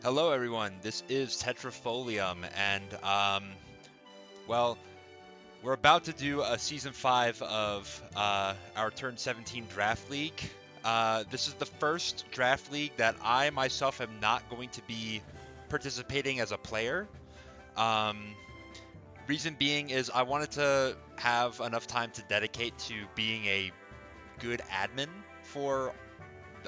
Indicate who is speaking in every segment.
Speaker 1: Hello, everyone. This is Tetrafolium, and well, we're about to do a season 5 of our Turn 17 Draft League. This is the first draft league that I myself am not going to be participating as a player. Um, Reason being is I wanted to have enough time to dedicate to being a good admin for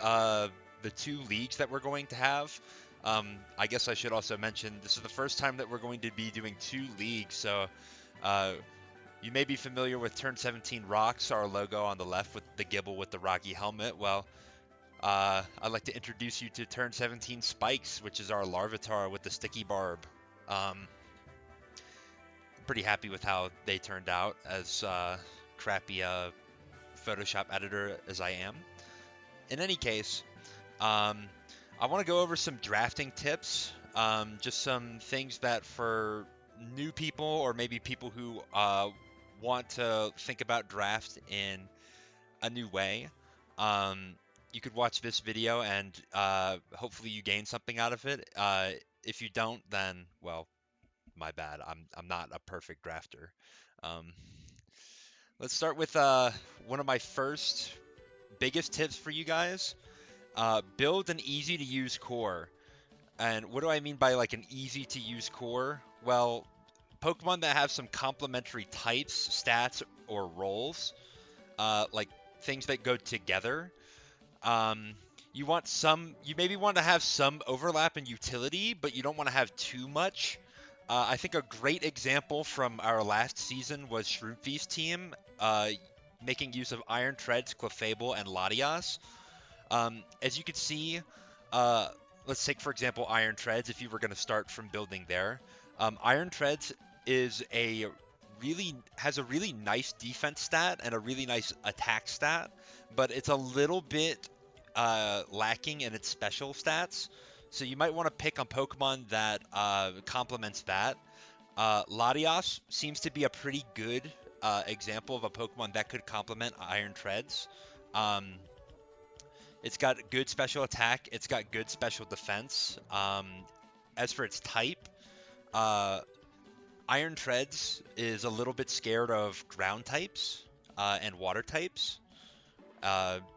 Speaker 1: uh, the two leagues that we're going to have. I guess I should also mention this is the first time that we're going to be doing two leagues. So uh, you may be familiar with Turn 17 Rocks, our logo on the left with the Gibble with the Rocky helmet. Well, I'd like to introduce you to Turn 17 Spikes, which is our Larvitar with the sticky barb. Pretty happy with how they turned out, as crappy Photoshop editor as I am. In any case, Um, I want to go over some drafting tips, just some things that for new people or maybe people who want to think about draft in a new way. Um, you could watch this video and hopefully you gain something out of it. If you don't, then well, my bad. I'm not a perfect drafter. Um, let's start with one of my first biggest tips for you guys. Build an easy to use core. And what do I mean by like an easy to use core? Well, Pokemon that have some complementary types, stats, or roles, like things that go together. Um, you maybe want to have some overlap in utility, but you don't want to have too much. I think a great example from our last season was Shroomfeast team, making use of Iron Treads, Clefable, and Latias. As you can see, uh, let's take for example Iron Treads. If you were going to start from building there, Iron Treads is a really has a really nice defense stat and a really nice attack stat, but it's a little bit lacking in its special stats. So you might want to pick a Pokemon that complements that. Latias seems to be a pretty good example of a Pokemon that could complement Iron Treads. Um, it's got good special attack. It's got good special defense. As for its type, uh, Iron Treads is a little bit scared of ground types and water types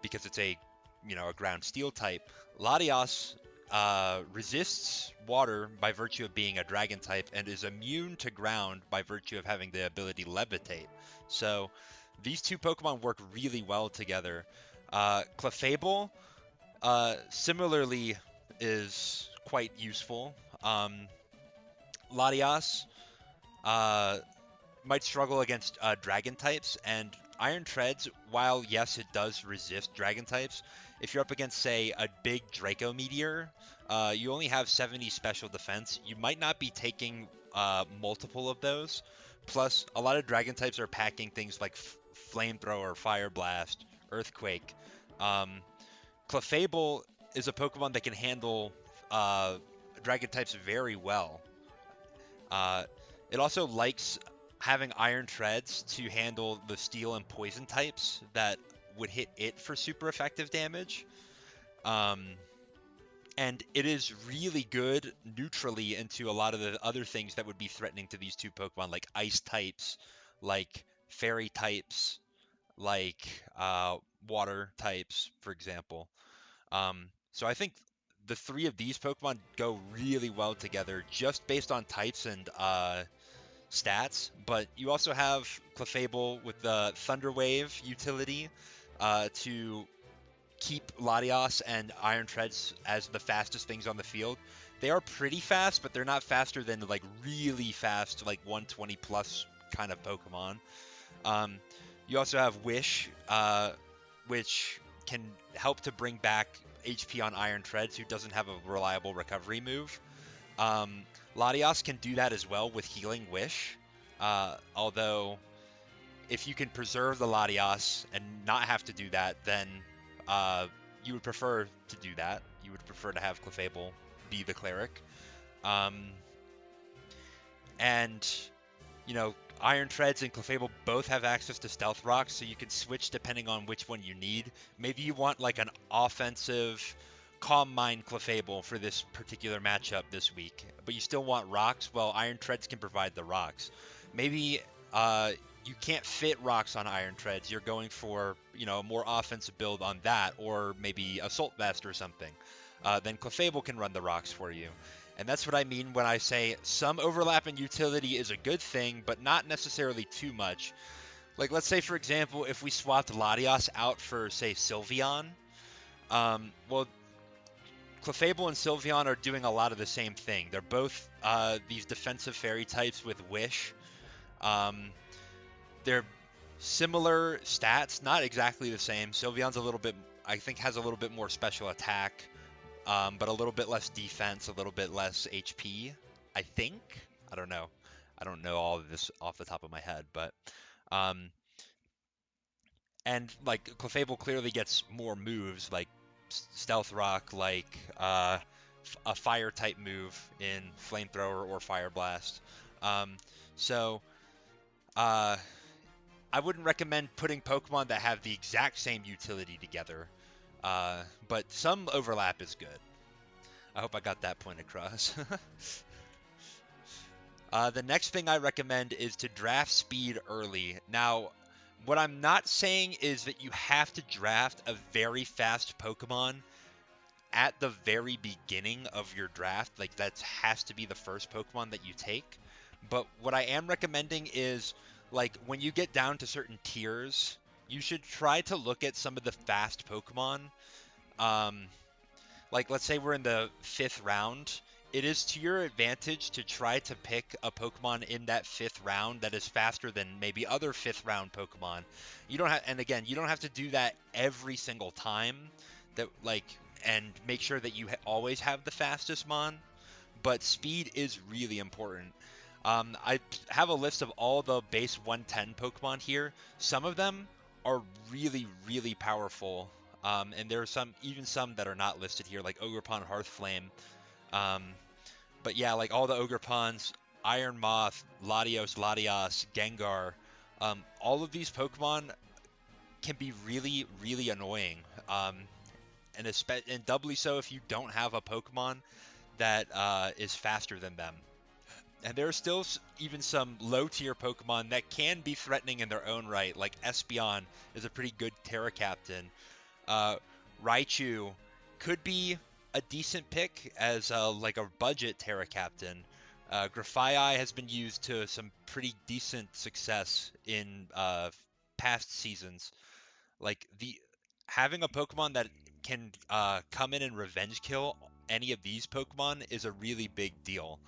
Speaker 1: because it's a ground steel type. Latias resists water by virtue of being a dragon type and is immune to ground by virtue of having the ability levitate. So these two Pokemon work really well together. Clefable similarly is quite useful. Latias uh, might struggle against dragon types, and Iron Treads, while yes, it does resist dragon types, if you're up against, say, a big Draco Meteor, you only have 70 special defense. You might not be taking multiple of those. Plus, a lot of dragon types are packing things like Flamethrower, Fire Blast, Earthquake. Um, Clefable is a Pokemon that can handle uh, dragon types very well. Uh, it also likes having Iron Treads to handle the steel and poison types that would hit it for super effective damage. Um, and it is really good neutrally into a lot of the other things that would be threatening to these two Pokemon, like ice types, like fairy types, like water types, for example. So I think the three of these Pokemon go really well together just based on types and stats. But you also have Clefable with the Thunder Wave utility to keep Latias and Iron Treads as the fastest things on the field. They are pretty fast, but they're not faster than like really fast, like 120 plus kind of Pokemon. Um, you also have Wish, which can help to bring back HP on Iron Treads, who doesn't have a reliable recovery move. Latias can do that as well with Healing Wish. Although, if you can preserve the Latias and not have to do that, then uh, you would prefer to do that. You would prefer to have Clefable be the cleric. Um, and Iron Treads and Clefable both have access to Stealth Rocks, so you can switch depending on which one you need. Maybe you want like an offensive Calm Mind Clefable for this particular matchup this week, but you still want rocks. Well, Iron Treads can provide the rocks. Maybe you can't fit rocks on Iron Treads. You're going for, a more offensive build on that, or maybe Assault Vest or something. Then Clefable can run the rocks for you. And that's what I mean when I say some overlap in utility is a good thing, but not necessarily too much. Like, let's say, for example, if we swapped Latios out for, say, Sylveon, well, Clefable and Sylveon are doing a lot of the same thing. They're both these defensive fairy types with Wish. They're similar stats, not exactly the same. Sylveon's a little bit, I think, has a little bit more special attack, but a little bit less defense, a little bit less HP, I think. I don't know. I don't know all of this off the top of my head, but and like Clefable clearly gets more moves, like Stealth Rock, like a fire type move in Flamethrower or Fire Blast. So I wouldn't recommend putting Pokemon that have the exact same utility together, but some overlap is good. I hope I got that point across. The next thing I recommend is to draft speed early. Now, what I'm not saying is that you have to draft a very fast Pokemon at the very beginning of your draft. Like, that has to be the first Pokemon that you take. But what I am recommending is, like, when you get down to certain tiers, you should try to look at some of the fast Pokemon. Like, let's say we're in the 5th round. It is to your advantage to try to pick a Pokemon in that 5th round that is faster than maybe other 5th round Pokemon. You don't have, and again, you don't have to do that every single time. That like, and make sure that you always have the fastest mon. But speed is really important. I have a list of all the base 110 Pokemon here. Some of them are really, really powerful. And there are even some that are not listed here, like Ogerpon Hearthflame. But yeah, like all the Ogerpons, Iron Moth, Latios, Gengar, all of these Pokemon can be really, really annoying. And doubly so if you don't have a Pokemon that is faster than them. And there are still even some low-tier Pokemon that can be threatening in their own right, like Espeon is a pretty good Terra Captain. Raichu could be a decent pick as like a budget Terra Captain. Grafaiai has been used to some pretty decent success in past seasons. Like having a Pokemon that can come in and revenge kill any of these Pokemon is a really big deal.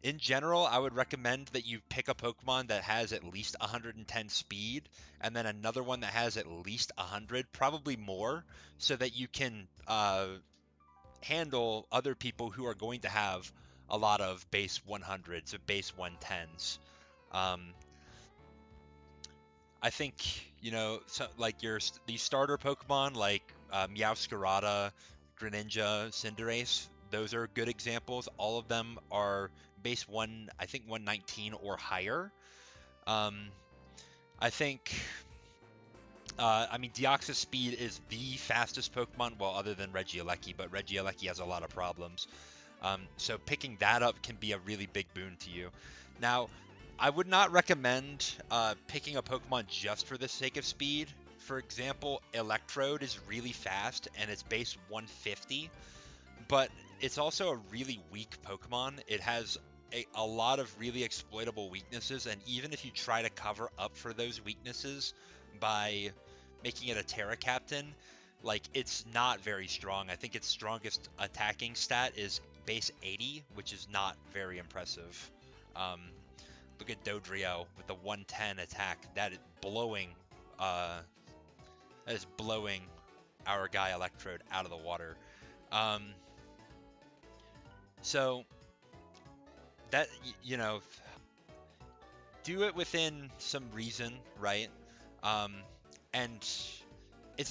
Speaker 1: In general, I would recommend that you pick a Pokemon that has at least 110 speed, and then another one that has at least 100, probably more, so that you can handle other people who are going to have a lot of base 100s or base 110s. I think, so, like these starter Pokemon like Meowscarada, Greninja, Cinderace, those are good examples. All of them are base 119 or higher. I think, Deoxys Speed is the fastest Pokemon, well, other than Regieleki, but Regieleki has a lot of problems. So picking that up can be a really big boon to you. Now, I would not recommend picking a Pokemon just for the sake of speed. For example, Electrode is really fast and it's base 150, but it's also a really weak Pokemon. It has a lot of really exploitable weaknesses, and even if you try to cover up for those weaknesses by making it a Terra Captain, like, it's not very strong. I think its strongest attacking stat is base 80, which is not very impressive. Look at Dodrio with the 110 attack. That is blowing our guy Electrode out of the water. So that, do it within some reason, right? And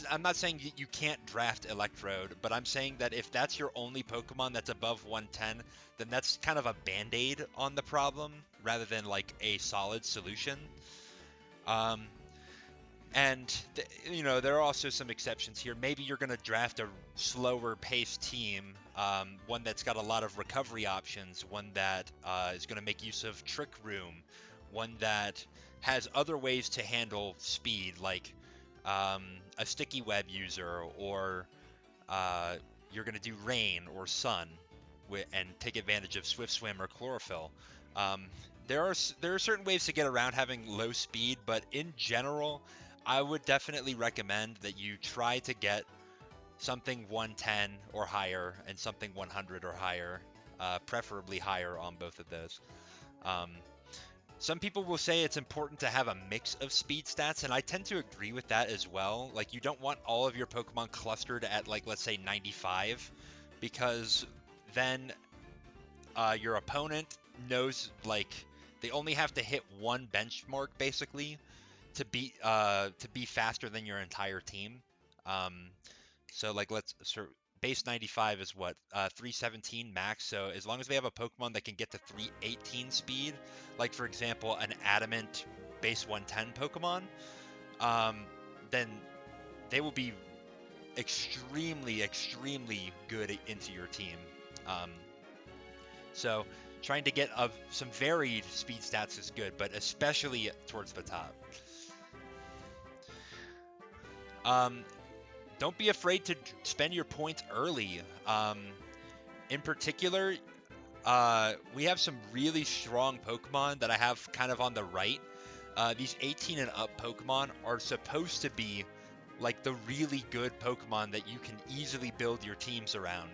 Speaker 1: I'm not saying you can't draft Electrode, but I'm saying that if that's your only Pokemon that's above 110, then that's kind of a band-aid on the problem rather than like a solid solution. And there are also some exceptions here. Maybe you're going to draft a slower paced team, one that's got a lot of recovery options, one that is going to make use of trick room, one that has other ways to handle speed, like a sticky web user, or you're going to do rain or sun, and take advantage of swift swim or chlorophyll. Um, there are certain ways to get around having low speed, but in general, I would definitely recommend that you try to get something 110 or higher and something 100 or higher, preferably higher on both of those. Um, some people will say it's important to have a mix of speed stats, and I tend to agree with that as well. Like, you don't want all of your Pokemon clustered at, like, let's say 95, because then your opponent knows, like, they only have to hit one benchmark basically to be faster than your entire team. Um, so like base 95 is what, 317 max. So as long as they have a Pokemon that can get to 318 speed, like for example an Adamant base 110 Pokemon, um, then they will be extremely good into your team. Um, so trying to get some varied speed stats is good, but especially towards the top. Um, don't be afraid to spend your points early. In particular, we have some really strong Pokemon that I have kind of on the right. These 18 and up Pokemon are supposed to be like the really good Pokemon that you can easily build your teams around.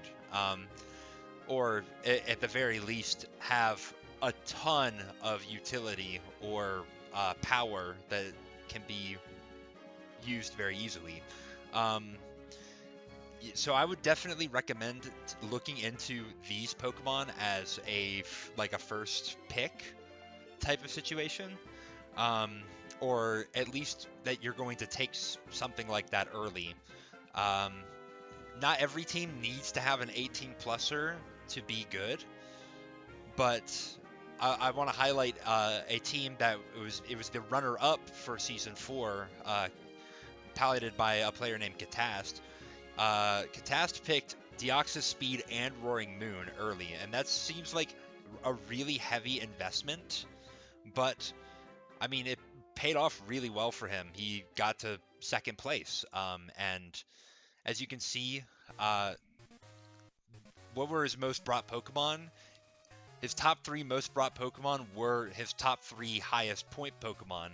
Speaker 1: Or at the very least, have a ton of utility or power that can be used very easily. Um, so I would definitely recommend looking into these Pokemon as like a first pick type of situation, um, or at least that you're going to take something like that early. Um, Not every team needs to have an 18 pluser to be good, but I want to highlight a team that it was the runner up for season 4, piloted by a player named Katast. Katast picked Deoxys Speed and Roaring Moon early, and that seems like a really heavy investment, but I mean, it paid off really well for him. He got to second place, and as you can see, uh, what were his most brought Pokemon? His top 3 most brought Pokemon were his top 3 highest point Pokemon.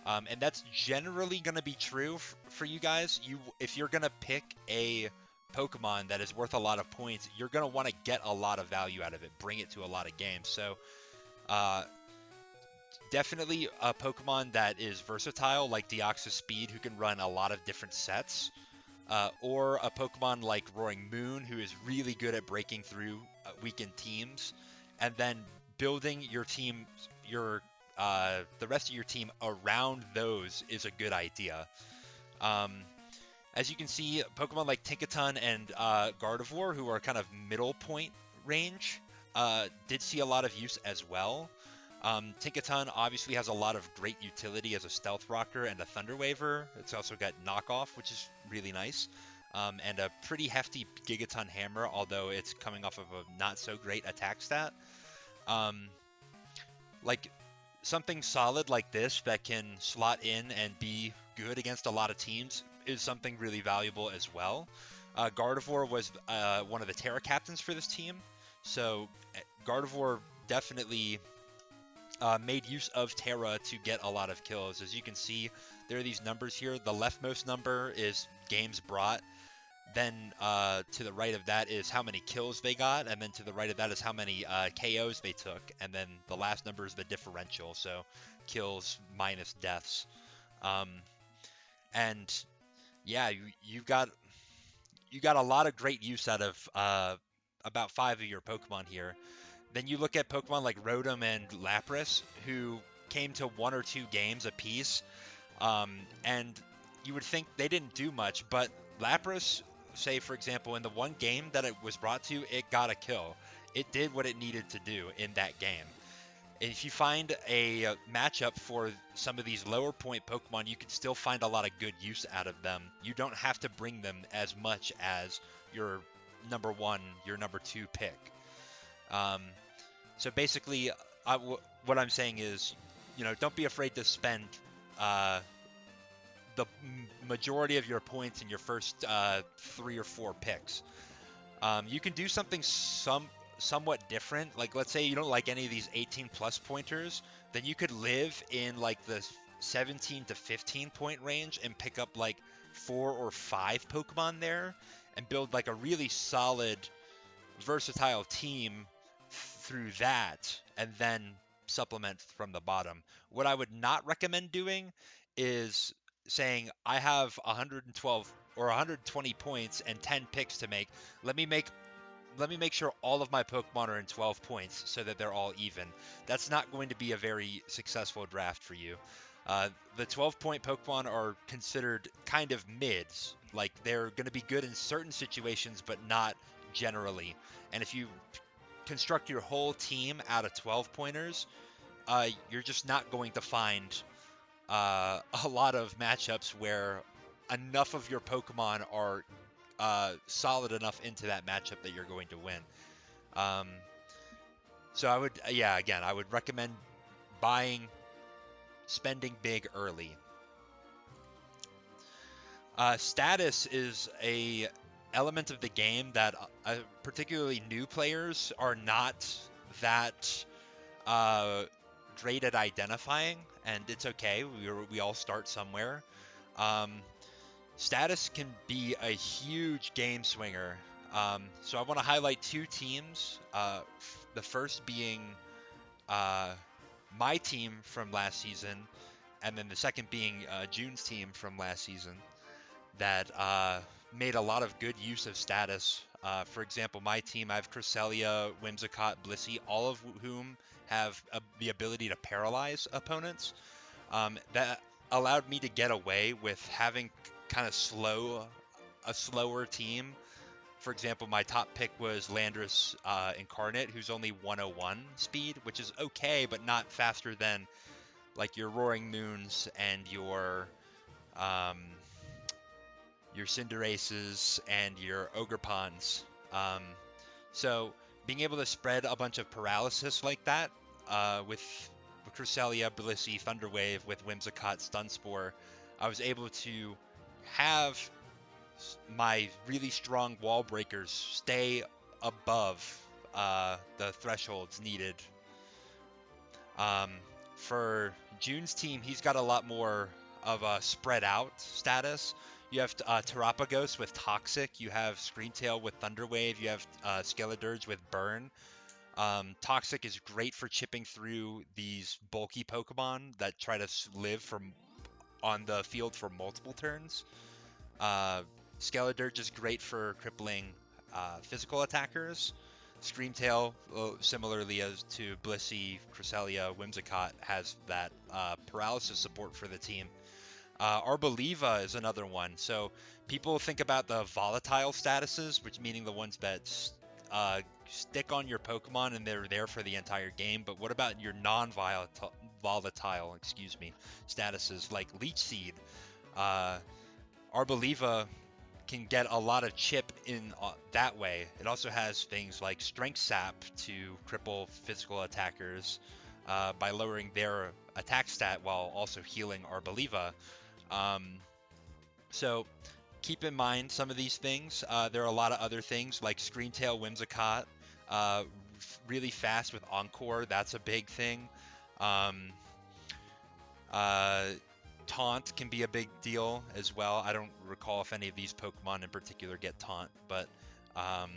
Speaker 1: And that's generally going to be true for you guys. If you're going to pick a Pokemon that is worth a lot of points, you're going to want to get a lot of value out of it, bring it to a lot of games. So, uh, definitely a Pokemon that is versatile, like Deoxys Speed, who can run a lot of different sets. Or a Pokemon like Roaring Moon, who is really good at breaking through weakened teams, and then building your team, the rest of your team around those is a good idea. Um, as you can see, Pokemon like Tinkaton and Gardevoir, who are kind of middle point range, did see a lot of use as well. Tinkaton obviously has a lot of great utility as a Stealth Rocker and a Thunder Waver. It's also got Knockoff, which is really nice, and a pretty hefty Gigaton Hammer, although it's coming off of a not so great attack stat. Um, like something solid like this that can slot in and be good against a lot of teams is something really valuable as well. Gardevoir was one of the Terra captains for this team, so Gardevoir definitely made use of Terra to get a lot of kills. As you can see, there are these numbers here. The leftmost number is games brought. Then to the right of that is how many kills they got, and then to the right of that is how many KOs they took, and then the last number is the differential, so kills minus deaths. Um, and yeah, you got a lot of great use out of about 5 of your Pokemon here. Then you look at Pokemon like Rotom and Lapras, who came to 1 or 2 games apiece, and you would think they didn't do much, but Lapras, say for example, in the one game that it was brought to, it got a kill. It did what it needed to do in that game. If you find a matchup for some of these lower point Pokemon, you can still find a lot of good use out of them. You don't have to bring them as much as your number one, your number two pick. Um, so basically, what I'm saying is, don't be afraid to spend uh, the majority of your points in your first 3 or 4 picks. You can do something somewhat different. Like, let's say you don't like any of these 18 plus pointers, then you could live in like the 17 to 15 point range and pick up like 4 or 5 Pokemon there and build like a really solid, versatile team through that, and then supplement from the bottom. What I would not recommend doing is saying I have 112 or 120 points and 10 picks to make. Let me make let me make sure all of my Pokemon are in 12 points so that they're all even. That's not going to be a very successful draft for you. The 12-point Pokemon are considered kind of mids. Like, they're going to be good in certain situations, but not generally. And if you construct your whole team out of 12 pointers, you're just not going to find a lot of matchups where enough of your Pokemon are solid enough into that matchup that you're going to win. Um, so I would, yeah, again, I would recommend spending big early. Status is a element of the game that particularly new players are not that great at identifying, and it's okay. We all start somewhere. Um, Status can be a huge game swinger. So I want to highlight 2 teams. The first being uh, my team from last season, and then the second being June's team from last season that made a lot of good use of status. For example, my team, I have Cresselia, Whimsicott, Blissey, all of whom have the ability to paralyze opponents. That allowed me to get away with having kind of a slower team. For example, my top pick was Landorus Incarnate, who's only 101 speed, which is okay, but not faster than like your Roaring Moons and um, your Cinderaces and your Ogerpons. Um, so being able to spread a bunch of paralysis like that with Cresselia, Blissey, Thunderwave, with Whimsicott, Stunspore, I was able to have my really strong wall breakers stay above the thresholds needed. Um, for June's team, he's got a lot more of a spread out status. You have Terapagos with Toxic, you have Screamtail with Thunderwave, you have Skeledirge with Burn. Toxic is great for chipping through these bulky Pokemon that try to live on the field for multiple turns. Uh, Skeledirge is great for crippling physical attackers. Screamtail, similarly as to Blissey, Cresselia, Whimsicott, has that paralysis support for the team. Arboliva is another one. So people think about the volatile statuses, which meaning the ones that stick on your Pokemon and they're there for the entire game. But what about your non-volatile, statuses like Leech Seed? Uh, Arboliva can get a lot of chip in that way. It also has things like Strength Sap to cripple physical attackers by lowering their attack stat while also healing Arboliva. Um, so keep in mind some of these things. There are a lot of other things like Screamtail, Whimsicott, uh, really fast with Encore. That's a big thing. Um, uh, Taunt can be a big deal as well. I don't recall if any of these Pokemon in particular get Taunt, but um,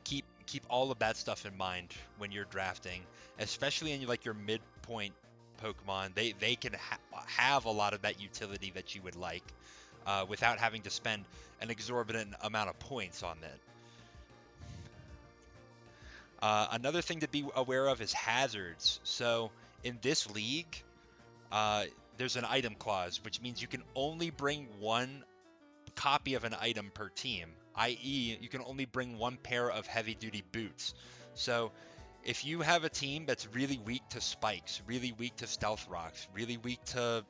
Speaker 1: keep all of that stuff in mind when you're drafting, especially in like your midpoint Pokemon. They can have a lot of that utility that you would like without having to spend an exorbitant amount of points on it. Another thing to be aware of is hazards. So in this league, there's an item clause, which means you can only bring one copy of an item per team, i.e., you can only bring one pair of heavy duty boots. So If you have a team that's really weak to spikes, really weak to stealth rocks, really weak to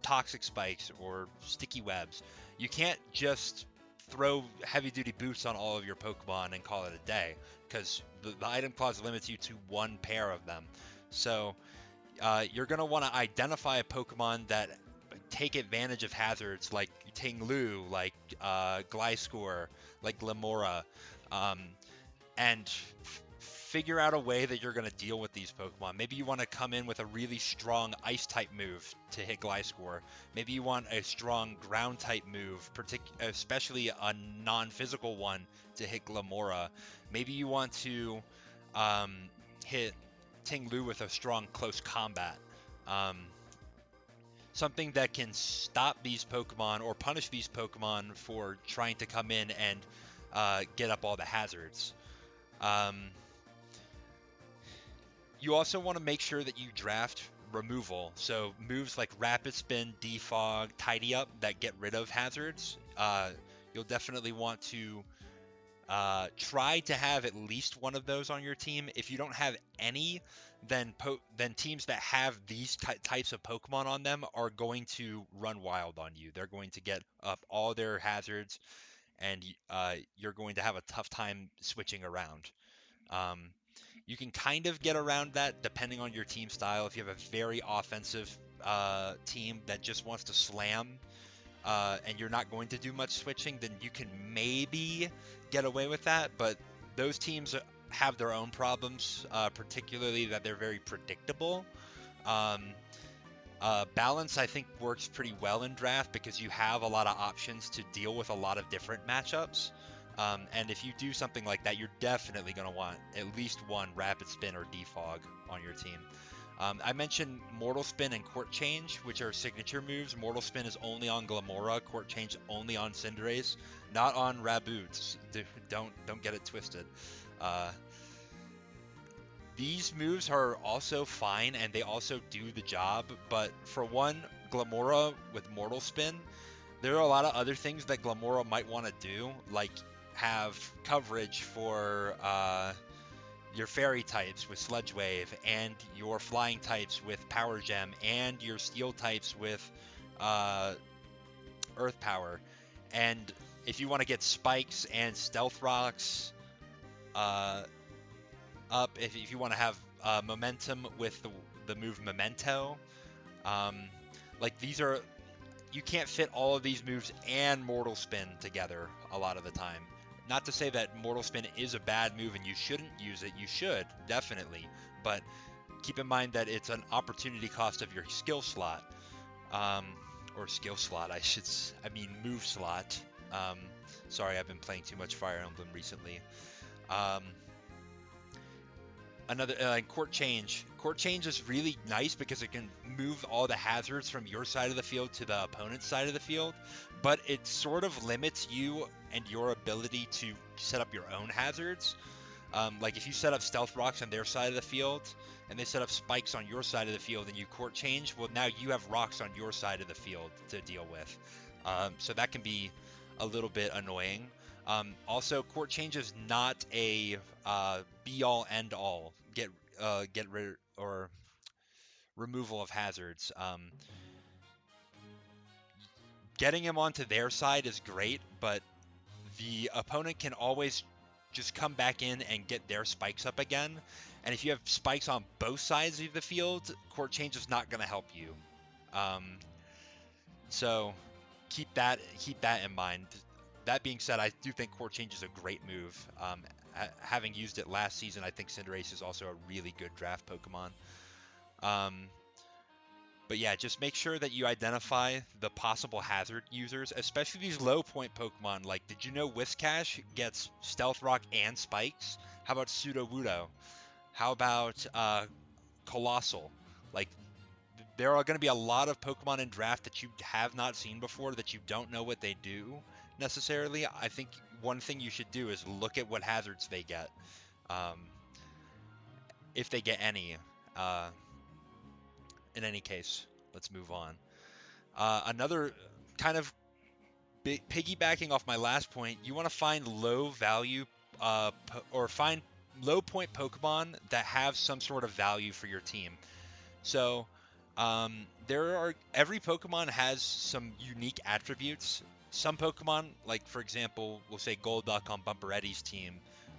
Speaker 1: toxic spikes or sticky webs, you can't just throw heavy duty boots on all of your Pokemon and call it a day, because the item clause limits you to one pair of them. So you're going to want to identify a Pokemon that take advantage of hazards like Tinglu, like Gliscor, like Glimmora, um, and figure out a way that you're going to deal with these Pokemon. Maybe you want to come in with a really strong Ice type move to hit Gliscor. Maybe you want a strong Ground type move, especially a non-physical one to hit Glimmora. Maybe you want to um, hit Tinglu with a strong close combat. Um, Something that can stop these Pokemon or punish these Pokemon for trying to come in and get up all the hazards. Um, you also want to make sure that you draft removal. So moves like Rapid Spin, Defog, Tidy Up that get rid of hazards. You'll definitely want to try to have at least one of those on your team. If you don't have any, then teams that have these types of Pokemon on them are going to run wild on you. They're going to get up all their hazards, and you're going to have a tough time switching around. Um, you can kind of get around that depending on your team style. If you have a very offensive team that just wants to slam and you're not going to do much switching, then you can maybe get away with that. But those teams have their own problems, particularly that they're very predictable. Um, Balance, I think, works pretty well in draft because you have a lot of options to deal with a lot of different matchups. And if you do something like that, you're definitely going to want at least one Rapid Spin or Defog on your team. I mentioned Mortal Spin and Court Change, which are signature moves. Mortal Spin is only on Glimmora, Court Change only on Cinderace, not on Raboots. Don't get it twisted. Uh, these moves are also fine and they also do the job, but for one, Glimmora with Mortal Spin, there are a lot of other things that Glimmora might want to do, like have coverage for your fairy types with Sludge Wave, and your flying types with Power Gem, and your steel types with uh, Earth Power. And if you want to get spikes and stealth rocks uh, up, if you want to have momentum with the move Memento, um, like these are, you can't fit all of these moves and Mortal Spin together a lot of the time. Not to say that Mortal Spin is a bad move and you shouldn't use it. You should, definitely. But keep in mind that it's an opportunity cost of your skill slot. Um, or skill slot, I mean move slot. Um, Sorry, I've been playing too much Fire Emblem recently. Um, Another Court Change. Court Change is really nice because it can move all the hazards from your side of the field to the opponent's side of the field, but it sort of limits you and your ability to set up your own hazards. Like if you set up Stealth Rocks on their side of the field and they set up spikes on your side of the field and you Court Change, well, now you have rocks on your side of the field to deal with. So that can be a little bit annoying. Also, Court Change is not a be all end all get rid or removal of hazards. Getting him onto their side is great, but the opponent can always just come back in and get their spikes up again. And if you have spikes on both sides of the field, Court Change is not going to help you. Um, so keep that in mind. That being said, I do think Court Change is a great move. Having used it last season, I think Cinderace is also a really good draft Pokemon. Um, but yeah, just make sure that you identify the possible hazard users, especially these low point Pokemon. Like, did you know Whiscash gets Stealth Rock and Spikes? How about Sudowoodo? How about Colossal? Like, there are going to be a lot of Pokemon in draft that you have not seen before that you don't know what they do necessarily. I think one thing you should do is look at what hazards they get, um, if they get any. Uh, in any case, let's move on. Another kind of piggybacking off my last point, you want to find low value or find low point Pokemon that have some sort of value for your team. So every Pokemon has some unique attributes. Some Pokemon, like for example, we'll say Golduck on Bumper Eddie's team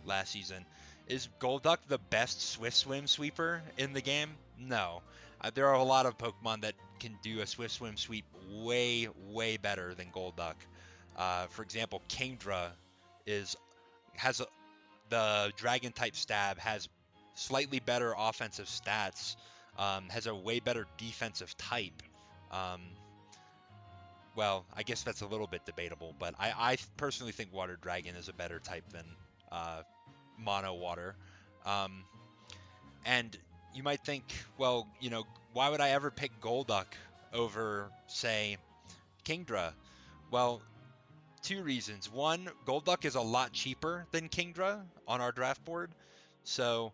Speaker 1: last season. Is Golduck the best Swift Swim sweeper in the game? No. There are a lot of Pokemon that can do a Swift Swim sweep way, way better than Golduck. For example, Kingdra is has a, the Dragon type stab has slightly better offensive stats, has a way better defensive type. Um, well, I guess that's a little bit debatable, but I personally think Water Dragon is a better type than uh, Mono Water. Um, and you might think, well, why would I ever pick Golduck over, say, Kingdra? Well, two reasons. One, Golduck is a lot cheaper than Kingdra on our draft board, so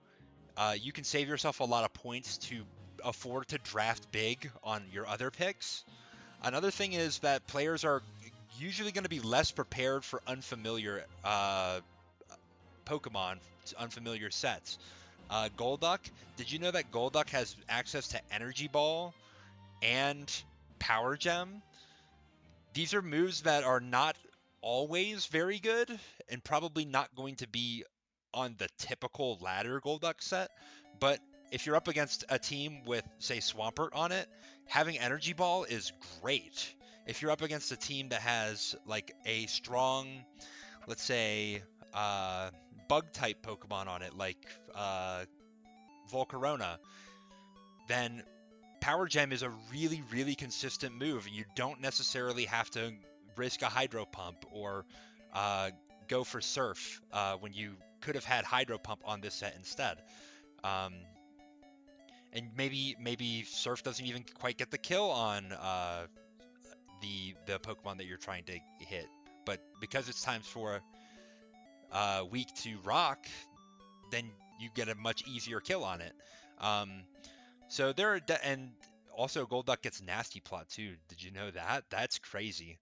Speaker 1: you can save yourself a lot of points to afford to draft big on your other picks. Another thing is that players are usually going to be less prepared for unfamiliar Pokemon, unfamiliar sets. Golduck, did you know that Golduck has access to Energy Ball and Power Gem? These are moves that are not always very good and probably not going to be on the typical ladder Golduck set. But if you're up against a team with, say, Swampert on it, having Energy Ball is great. If you're up against a team that has like a strong, let's say, uh, bug type Pokemon on it, like Volcarona, then Power Gem is a really, really consistent move. You don't necessarily have to risk a Hydro Pump or uh, go for Surf when you could have had Hydro Pump on this set instead. Um, and maybe Surf doesn't even quite get the kill on the Pokemon that you're trying to hit, but because it's times for weak to Rock, then you get a much easier kill on it. Um, So there are, and also Golduck gets Nasty Plot too. Did you know that? That's crazy.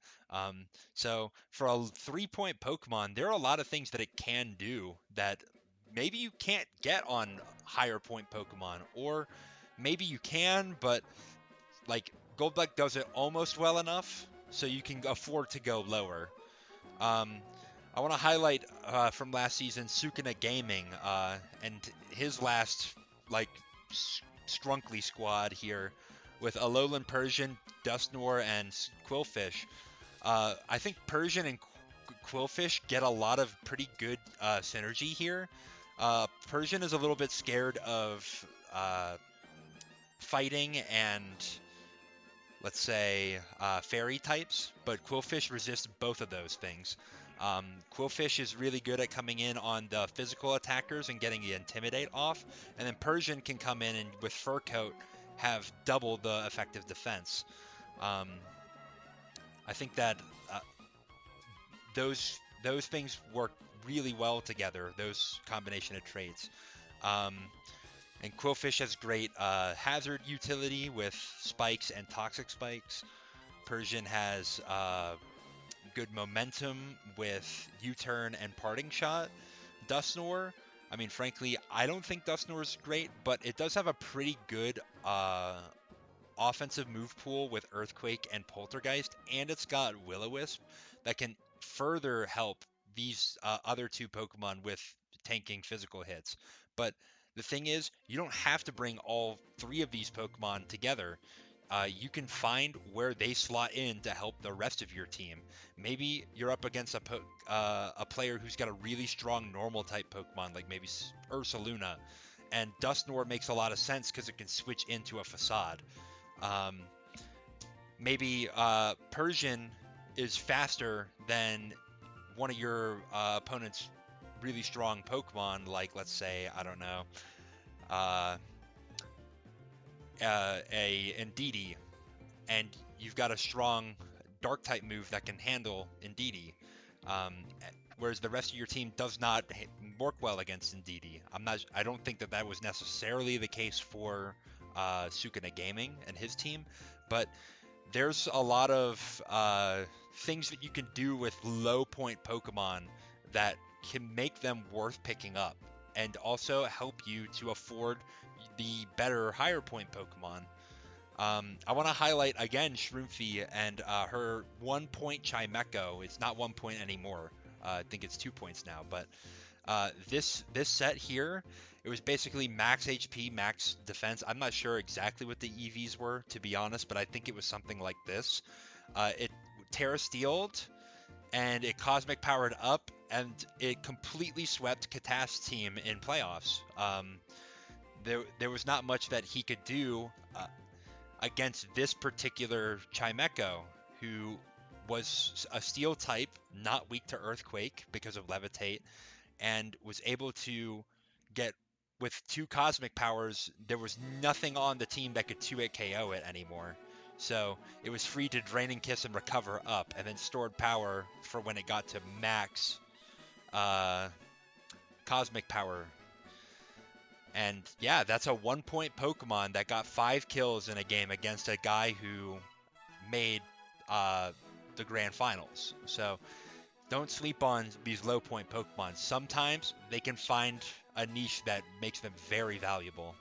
Speaker 1: So for a 3-point Pokemon, there are a lot of things that it can do that maybe you can't get on higher point Pokemon, or maybe you can, but like Golduck does it almost well enough, so you can afford to go lower. Um, I want to highlight from last season Sukuna Gaming and his last like Strunkly squad here with Alolan Persian, Dusknoir, and Quillfish. I think Persian and Quillfish get a lot of pretty good synergy here. Persian is a little bit scared of fighting and, let's say, fairy types, but Quillfish resists both of those things. Quillfish is really good at coming in on the physical attackers and getting the Intimidate off, and then Persian can come in and with Fur Coat have double the effective defense. Um, I think that those things work really well together. Those combination of traits. Um, and Quillfish has great hazard utility with spikes and toxic spikes. Persian has good momentum with U-turn and parting shot. Dusknoir, I mean, frankly, I don't think Dusknoir is great, but it does have a pretty good offensive move pool with Earthquake and Poltergeist, and it's got Will-O-Wisp that can further help these other two Pokemon with tanking physical hits. But the thing is, you don't have to bring all three of these Pokemon together. You can find where they slot in to help the rest of your team. Maybe you're up against a player who's got a really strong normal type Pokemon, like maybe Ursaluna, and Dusknoir makes a lot of sense because it can switch into a Facade. Um, Maybe Persian is faster than one of your opponent's really strong Pokemon, like let's say, I don't know, uh, a Indeedee, and you've got a strong Dark type move that can handle Indeedee. Um, Whereas the rest of your team does not work well against Indeedee. I don't think that was necessarily the case for Sukuna Gaming and his team, but there's a lot of things that you can do with low point Pokemon that can make them worth picking up. and also help you to afford the better higher point Pokemon. I want to highlight again Shroomfi and her 1 point Chimecho. It's not 1 point anymore. I think it's 2 points now. But this set here, it was basically max HP, max defense. I'm not sure exactly what the EVs were, to be honest, but I think it was something like this. It Terra Steeled and it Cosmic Powered up, and it completely swept Katash's team in playoffs. There was not much that he could do against this particular Chimecho, who was a steel type, not weak to Earthquake because of Levitate, and was able to get with 2 cosmic powers. There was nothing on the team that could 2-hit KO it anymore. So it was free to Draining Kiss and recover up, and then stored power for when it got to max uh, cosmic power. And yeah, that's a 1 point Pokemon that got 5 kills in a game against a guy who made uh, the grand finals. So don't sleep on these low point Pokemon. Sometimes they can find a niche that makes them very valuable.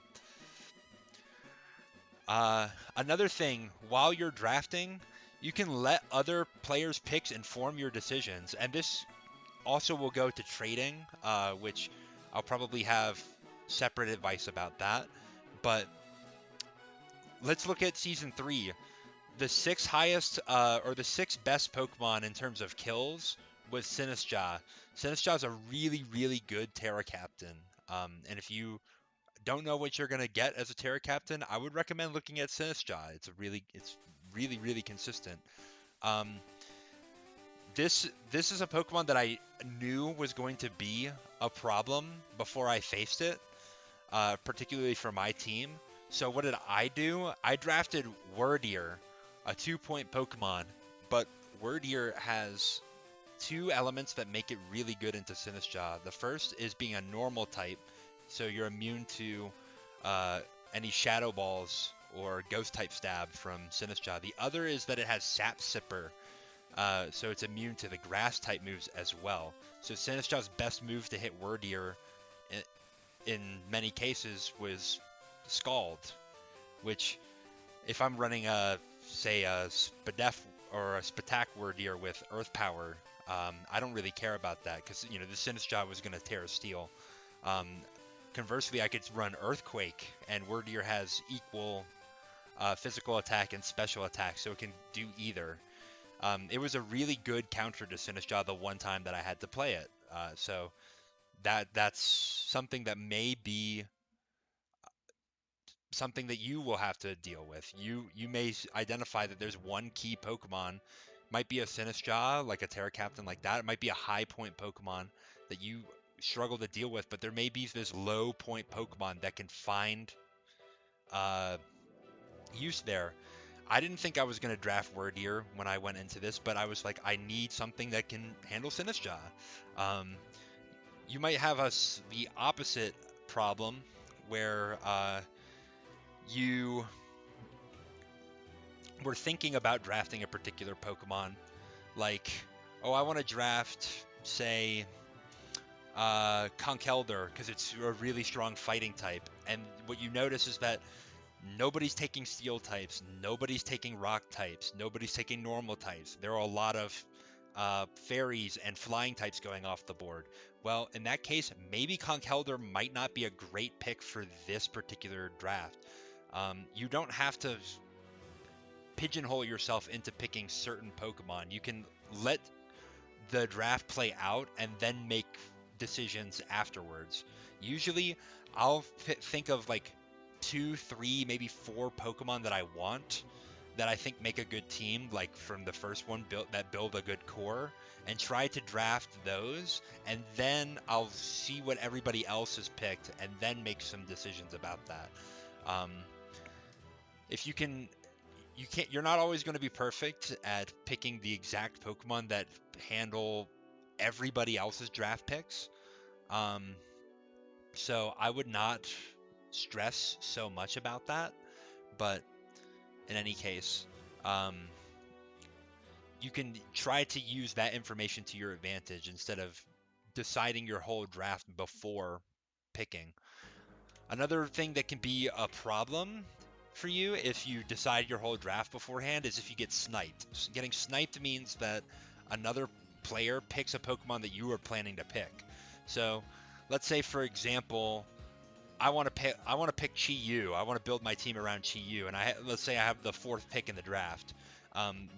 Speaker 1: Another thing, while you're drafting, you can let other players' picks inform your decisions. And this also will go to trading, which I'll probably have separate advice about that. But let's look at Season 3. The six highest or the six best Pokemon in terms of kills was Sinistcha. Sinistcha is a really, really good Terra Captain. And if you don't know what you're gonna get as a Terra Captain, I would recommend looking at Sinistcha. It's really, really consistent. Um, this is a Pokemon that I knew was going to be a problem before I faced it, particularly for my team. So what did I do? I drafted Wordier, a 2 point Pokemon, but Wordier has 2 elements that make it really good into Sinistcha. The first is being a normal type, so you're immune to any Shadow Balls or Ghost type stab from Sinistcha. The other is that it has Sap Sipper, so it's immune to the Grass type moves as well. So Sinistcha's best move to hit Wordier in many cases was Scald, which if I'm running say a Spadef or a Spatak Wordier with Earth Power, I don't really care about that because the Sinistcha was going to Terra Steel. Conversely, I could run Earthquake, and Wordier has equal physical attack and special attack, so it can do either. It was a really good counter to Sinistcha the one time that I had to play it. So that's something that may be something that you will have to deal with. You may identify that there's one key Pokemon, might be a Sinistcha, like a Terra Captain like that. It might be a high point Pokemon that you struggle to deal with, but there may be this low point Pokemon that can find uh, use there. I didn't think I was going to draft Wordier when I went into this, but I was like, I need something that can handle Sinistcha. Um, you might have the opposite problem where you were thinking about drafting a particular Pokemon, like, oh, I want to draft, say, Conkeldurr because it's a really strong fighting type. And what you notice is that nobody's taking steel types, nobody's taking rock types, nobody's taking normal types. There are a lot of fairies and flying types going off the board. Well, in that case, maybe Conkeldurr might not be a great pick for this particular draft. You don't have to pigeonhole yourself into picking certain Pokemon. You can let the draft play out and then make decisions afterwards. Usually, I'll think of like 2, 3, maybe 4 Pokemon that I want that I think make a good team, like from the first one build a good core, and try to draft those, and then I'll see what everybody else has picked, and then make some decisions about that. Um, if you can you're not always going to be perfect at picking the exact Pokemon that handle everybody else's draft picks. Um, so I would not stress so much about that. But in any case, um, you can try to use that information to your advantage instead of deciding your whole draft before picking. Another thing that can be a problem for you if you decide your whole draft beforehand is if you get sniped. Getting sniped means that another player picks a Pokemon that you were planning to pick. So, let's say for example, I want to pick Chi-Yu. I want to build my team around Chi-Yu, and let's say I have the 4th pick in the draft.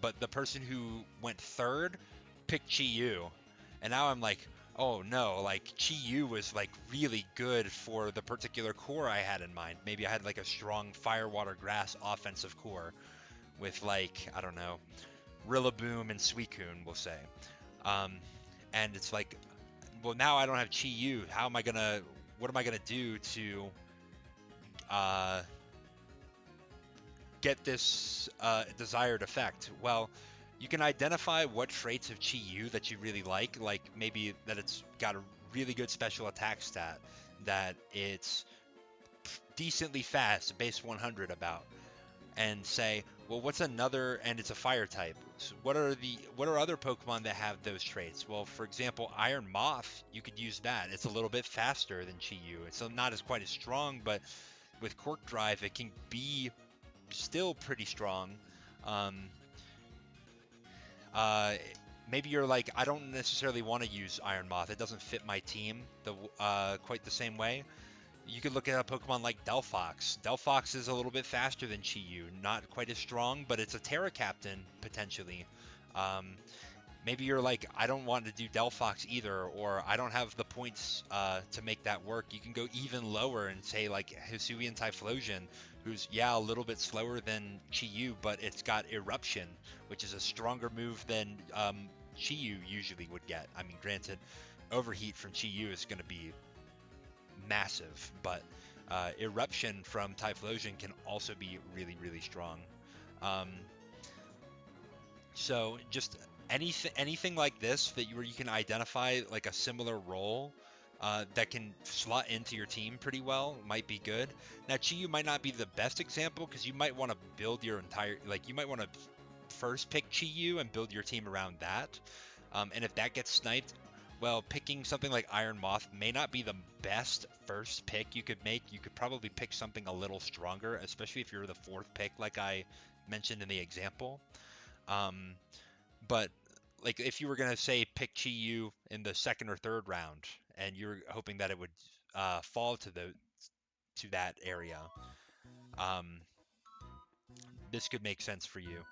Speaker 1: But the person who went 3rd picked Chi-Yu, and now I'm like, oh no, like Chi-Yu was like really good for the particular core I had in mind. Maybe I had like a strong fire, water, grass offensive core with like, I don't know, Rillaboom and Suicune, we'll say. Um, and it's like, well, now I don't have Chi-Yu. What am I gonna do to uh, get this desired effect? Well, you can identify what traits of Chi-Yu that you really like maybe that it's got a really good special attack stat, that it's decently fast, base 100 about, and say, well, what's another, and it's a fire type. So what are other Pokemon that have those traits? Well, for example, Iron Moth, you could use that. It's a little bit faster than Chi-Yu. It's not as quite as strong, but with Quirk Drive, it can be still pretty strong. Um, uh, Maybe you're like, I don't necessarily want to use Iron Moth. It doesn't fit my team quite the same way. You could look at a Pokemon like Delphox. Delphox is a little bit faster than Chi-Yu, not quite as strong, but it's a Terra Captain potentially. Um, Maybe you're like, I don't want to do Delphox either, or I don't have the points to make that work. You can go even lower and say like Hisuian Typhlosion, who's a little bit slower than Chi-Yu, but it's got Eruption, which is a stronger move than Chi-Yu usually would get. I mean, granted, Overheat from Chi-Yu is going to be massive, but Eruption from Typhlosion can also be really, really strong. Um, so just anything like this where you can identify like a similar role that can slot into your team pretty well might be good. Now Chi-Yu might not be the best example because you might want to build your entire, like you might want to first pick Chi-Yu and build your team around that. And if that gets sniped, well, picking something like Iron Moth may not be the best first pick you could make. You could probably pick something a little stronger, especially if you're the 4th pick, like I mentioned in the example. Um, but like if you were gonna say pick Chi-Yu in the 2nd or 3rd round, and you're hoping that it would fall to that area, um, this could make sense for you.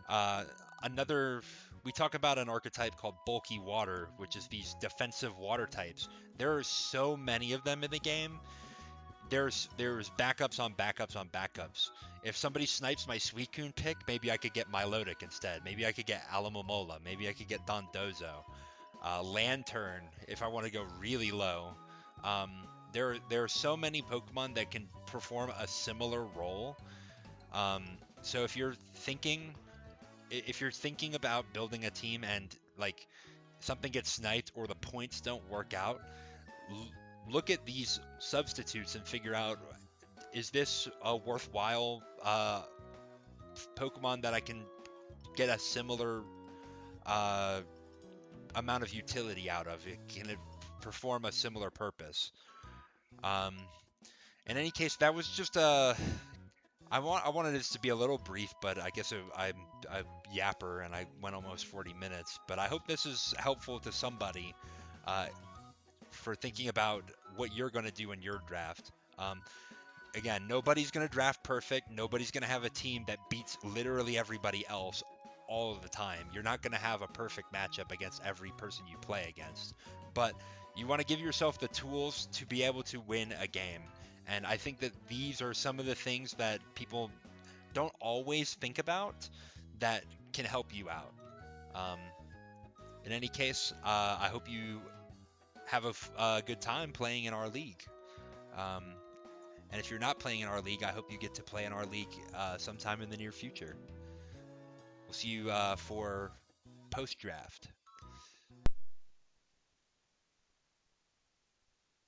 Speaker 1: Uh, another, we talk about an archetype called Bulky Water, which is these defensive water types. There are so many of them in the game. There's backups on backups on backups. If somebody snipes my Suicune pick, maybe I could get Milotic instead. Maybe I could get Alomomola. Maybe I could get Dondozo. Lantern, if I want to go really low. Um, there are so many Pokemon that can perform a similar role. Um, so if you're thinking about building a team and like something gets sniped or the points don't work out, look at these substitutes and figure out, is this a worthwhile Pokemon that I can get a similar uh, amount of utility out of? Can it perform a similar purpose? Um, in any case, that was just I wanted this to be a little brief, but I guess I'm a yapper and I went almost 40 minutes. But I hope this is helpful to somebody uh, for thinking about what you're going to do in your draft. Again, nobody's going to draft perfect. Nobody's going to have a team that beats literally everybody else all of the time. You're not going to have a perfect matchup against every person you play against. But you want to give yourself the tools to be able to win a game. And I think that these are some of the things that people don't always think about that can help you out. Um, in any case, I hope you have a good time playing in our league. Um, and if you're not playing in our league, I hope you get to play in our league sometime in the near future. We'll see you for post draft.